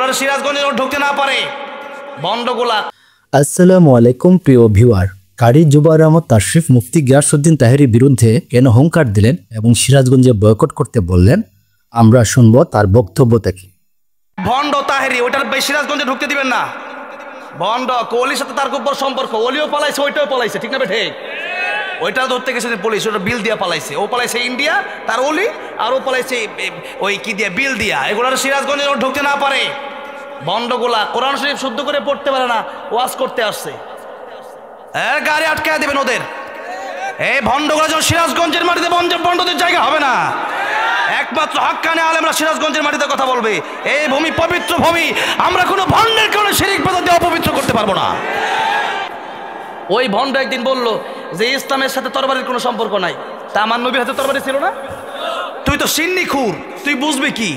এগুলো সিরাজগঞ্জে ঢুকতে না পারে বন্ডগুলা। আসসালামু আলাইকুম প্রিয় ভিউয়ার। কারি জুবায়ের আহমদ তাশরিফ মুফতি গিয়াসউদ্দিন তাহেরীর বিরুদ্ধে কেন হুঙ্কার দিলেন এবং সিরাজগঞ্জে বয়কট করতে বললেন, আমরা শুনব তার বক্তব্যটা কি। ভন্ড তাহেরি ওইটার সিরাজগঞ্জে ঢুকতে দিবেন না। ভন্ড কোহলির সাথে তার খুব বড় সম্পর্ক, ওলিও পালাইছে ওইটাও পালাইছে, ঠিক না ঠিক? ওইটা ধরতে গেছে পুলিশ, ওটা বিল দিয়া পালাইছে। ও পালাইছে ইন্ডিয়া তার ওলি, আর ও পালাইছে ওই কি দিয়া বিল দিয়া। এগুলোর সিরাজগঞ্জে ঢুকতে না পারে বন্ডগুলা। কোরআন শরীফ শুদ্ধ করে পড়তে পারে না, ওয়াজ করতে আসছে, গাড়ি আটকায় দেবেন ওদের। এই ভন্ডগুলা যখন সিরাজগঞ্জের মাটিতে বন্ডদের জায়গা হবে না। একমাত্র হাক্কানি আলেমরা সিরাজগঞ্জের মাটিতে কথা বলবে। এই ভূমি পবিত্র ভূমি, আমরা কোনো ভন্ডের কারণে শিরিক বেদাত দিয়ে অপবিত্র করতে পারবো না। ওই ভন্ড একদিন বলল যে ইসলামের সাথে তরবারির কোনো সম্পর্ক নাই। তা আমার নবীর হাতে তরবারি ছিল না? তুই তো সিন্নি খুর, তুই বুঝবি কি?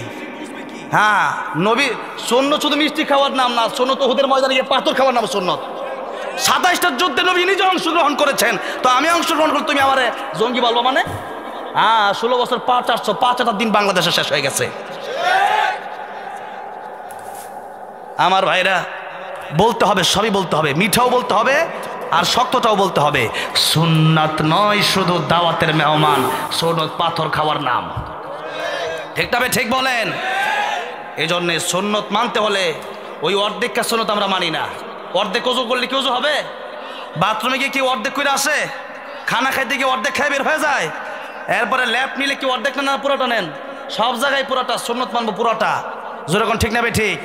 হ্যাঁ, নবী সুন্নত শুধু মিষ্টি খাওয়ার নাম না, সুন্নত উহুদের ময়দানে গিয়ে পাথর খাওয়ার নাম সুন্নত। 27টা যুদ্ধে নবী নিজে অংশগ্রহণ করেছেন, তো আমি অংশগ্রহণ করি, তুমি আমারে জঙ্গি বলবো মানে? হ্যাঁ, 16 বছর 5 দিন বাংলাদেশে শেষ হয়ে গেছে। আমার ভাইরা, বলতে হবে, সবই বলতে হবে, মিঠাও বলতে হবে আর শক্তটাও বলতে হবে। সুন্নাত নয় শুধু দাওয়াতের মেহমান, সুন্নত পাথর খাওয়ার নাম, ঠিক না? ঠিক বলেন। এই জন্যে সুন্নত মানতে হলে ওই অর্ধেকটা সুন্নত আমরা মানি না। অর্ধেক ওযু করলে কি ওযু হবে? বাথরুমে গিয়ে কি অর্ধেক করে আসে? খানা খাইতে গিয়ে অর্ধেক খেয়ে বের হয়ে যায়? এরপরে ল্যাপ নিলে কি অর্ধেক না পুরোটা নেন? সব জায়গায় পুরোটা সুন্নত মানবো, পুরোটা। যেরকম ঠিক না ঠিক?